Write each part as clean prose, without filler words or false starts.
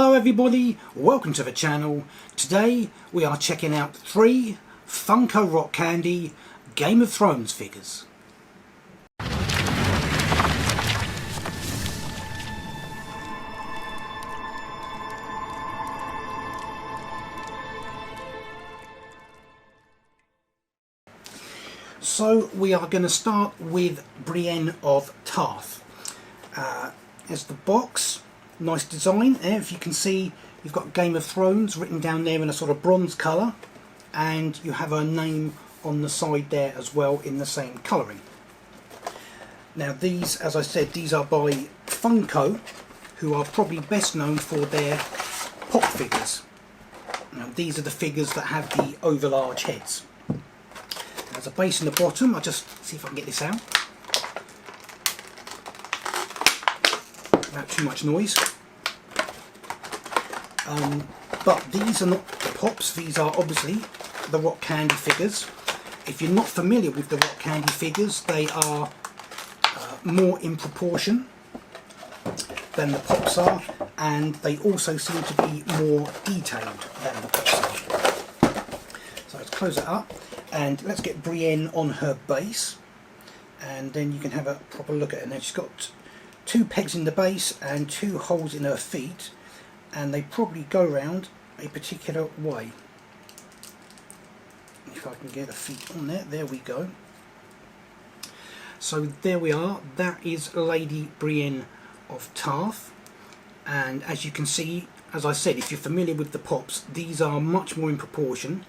Hello everybody, welcome to the channel. Today we are checking out 3 Funko Rock Candy Game of Thrones figures. So we are going to start with Brienne of Tarth. As the box, nice design there. If you can see, you've got Game of Thrones written down there in a sort of bronze colour, and you have her name on the side there as well in the same colouring. Now these, as I said, these are by Funko, who are probably best known for their pop figures. Now these are the figures that have the overlarge heads. There's a base in the bottom. I'll just see if I can get this out without too much noise. But these are not the pops, these are obviously the Rock Candy figures. If you're not familiar with the Rock Candy figures, they are more in proportion than the pops are, and they also seem to be more detailed than the pops are. So let's close it up and let's get Brienne on her base, and then you can have a proper look at it. Now she's got 2 pegs in the base and 2 holes in her feet, and they probably go round a particular way. If I can get the feet on there we go. So there we are, that is Lady Brienne of Tarth, and as you can see, as I said, if you're familiar with the pops, these are much more in proportion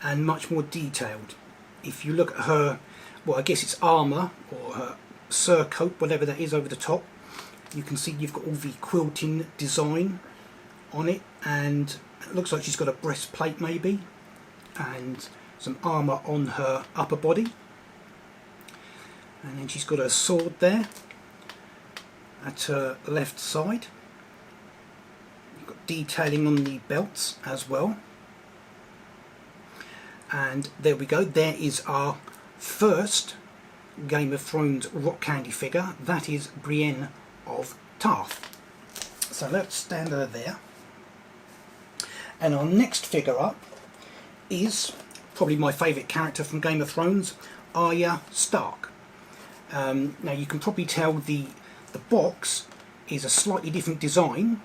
and much more detailed. If you look at her, well, I guess it's armour or her surcoat, whatever that is over the top, you can see you've got all the quilting design on it, and it looks like she's got a breastplate maybe, and some armour on her upper body, and then she's got her sword there at her left side. You've got detailing on the belts as well, and there we go, there is our first Game of Thrones Rock Candy figure. That is Brienne of Tarth. So let's stand her there, and our next figure up is probably my favourite character from Game of Thrones, Arya Stark. Now you can probably tell the box is a slightly different design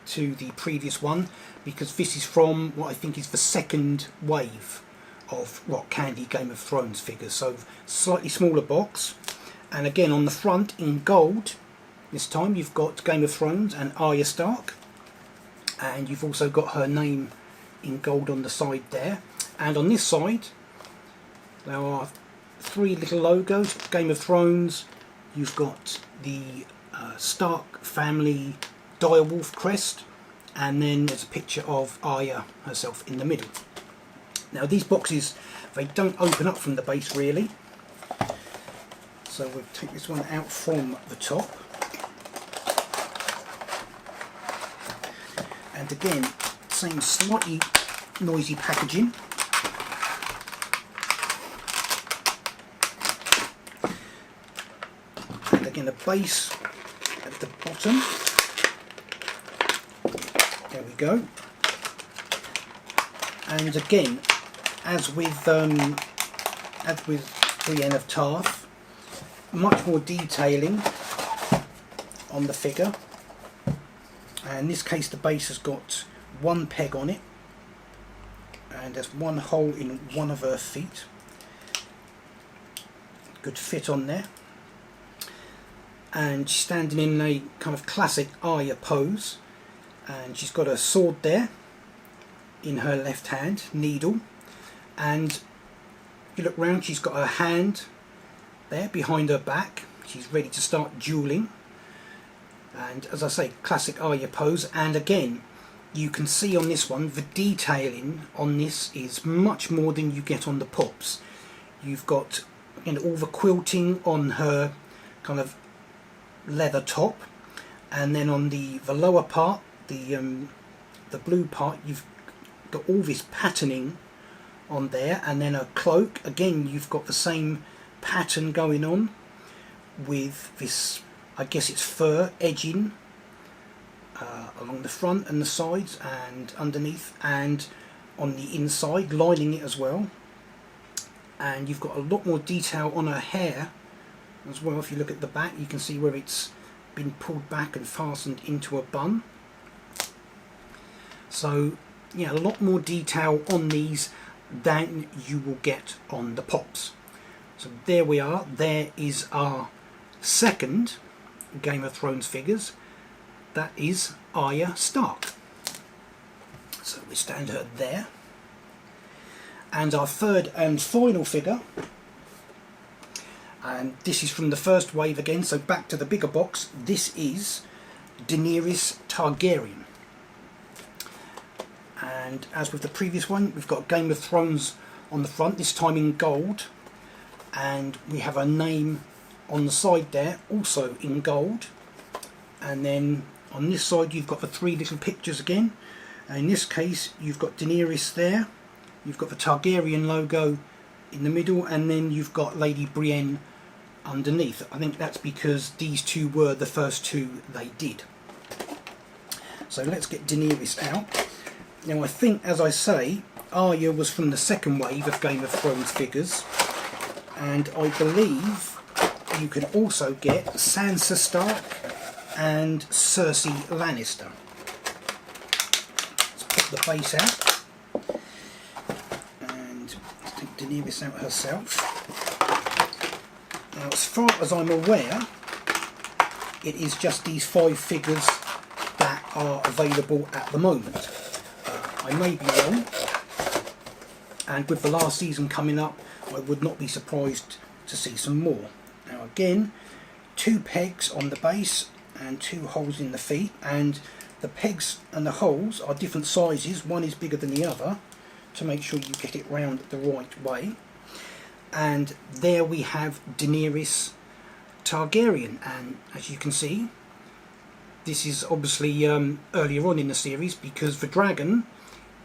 to the previous one, because this is from what I think is the second wave of Rock Candy Game of Thrones figures, so slightly smaller box, and again on the front in gold this time you've got Game of Thrones and Arya Stark, and you've also got her name in gold on the side there, and on this side there are 3 little logos. Game of Thrones, you've got the Stark family direwolf crest, and then there's a picture of Arya herself in the middle. Now these boxes, they don't open up from the base really, so we'll take this one out from the top, and again same slightly noisy packaging. And again a base at the bottom, there we go, and again as with Brienne of Tarth, much more detailing on the figure. And in this case the base has got 1 peg on it, and there's 1 hole in one of her feet. Good fit on there, and she's standing in a kind of classic Arya pose, and she's got a sword there in her left hand, needle, and if you look round she's got her hand there behind her back, she's ready to start duelling. And as I say, classic Arya pose, and again you can see on this one the detailing on this is much more than you get on the pops. You've got, again, all the quilting on her kind of leather top, and then on the lower part, the blue part, you've got all this patterning on there, and then a cloak, again you've got the same pattern going on with this, I guess it's fur edging along the front and the sides and underneath and on the inside, lining it as well. And you've got a lot more detail on her hair as well. If you look at the back, you can see where it's been pulled back and fastened into a bun. So yeah, a lot more detail on these than you will get on the pops. So there we are. There is our second Game of Thrones figures. That is Arya Stark. So we stand her there. And our third and final figure, and this is from the first wave again, so back to the bigger box. This is Daenerys Targaryen. And as with the previous one, we've got Game of Thrones on the front, this time in gold. And we have a name on the side there, also in gold. And then on this side you've got the three little pictures again. And in this case you've got Daenerys there, you've got the Targaryen logo in the middle, and then you've got Lady Brienne underneath. I think that's because these two were the first two they did. So let's get Daenerys out. Now I think, as I say, Arya was from the second wave of Game of Thrones figures, and I believe you can also get Sansa Stark and Cersei Lannister. Let's put the base out and let's take Daenerys out herself. Now, as far as I'm aware, it is just these 5 figures that are available at the moment. I may be wrong, and with the last season coming up, I would not be surprised to see some more. Now again, 2 pegs on the base and 2 holes in the feet, and the pegs and the holes are different sizes. One is bigger than the other to make sure you get it round the right way. And there we have Daenerys Targaryen, and as you can see, this is obviously earlier on in the series, because the dragon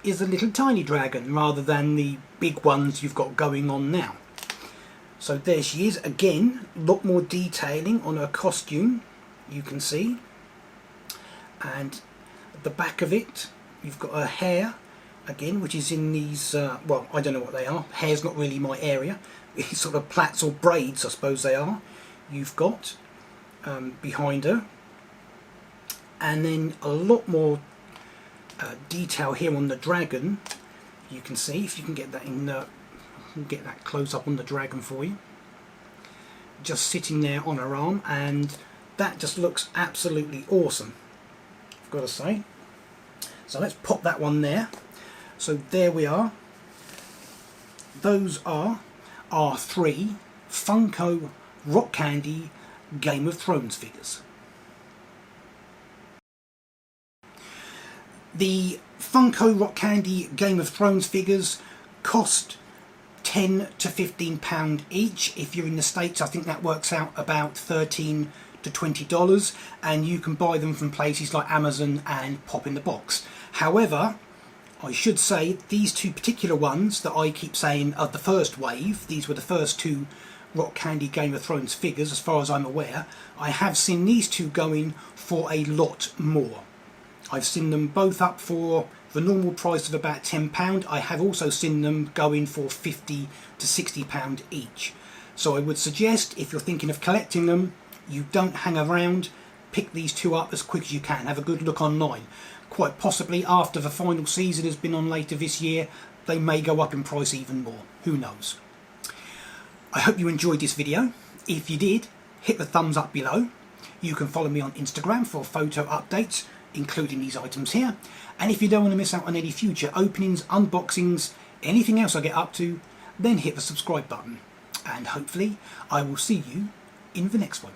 is a little tiny dragon rather than the big ones you've got going on now. So there she is again, a lot more detailing on her costume, you can see. And at the back of it you've got her hair again, which is in these well, I don't know what they are, hair's not really my area, it's sort of plaits or braids I suppose they are, you've got behind her. And then a lot more detail here on the dragon. You can see, if you can get that in the, get that close up on the dragon for you, just sitting there on her arm, and that just looks absolutely awesome, I've got to say. So let's pop that one there. So there we are. Those are our 3 Funko Rock Candy Game of Thrones figures. The Funko Rock Candy Game of Thrones figures cost £10 to £15 each. If you're in the States, I think that works out about $13 to $20, and you can buy them from places like Amazon and Pop in the Box. However, I should say these 2 particular ones that I keep saying are the first wave, these were the first 2 Rock Candy Game of Thrones figures as far as I'm aware. I have seen these 2 going for a lot more. I've seen them both up for the normal price of about £10. I have also seen them going for £50 to £60 each. So I would suggest, if you're thinking of collecting them, you don't hang around, pick these 2 up as quick as you can. Have a good look online. Quite possibly after the final season has been on later this year, they may go up in price even more. Who knows? I hope you enjoyed this video. If you did, hit the thumbs up below. You can follow me on Instagram for photo updates, including these items here. And if you don't want to miss out on any future openings, unboxings, anything else I get up to, then hit the subscribe button. And hopefully I will see you in the next one.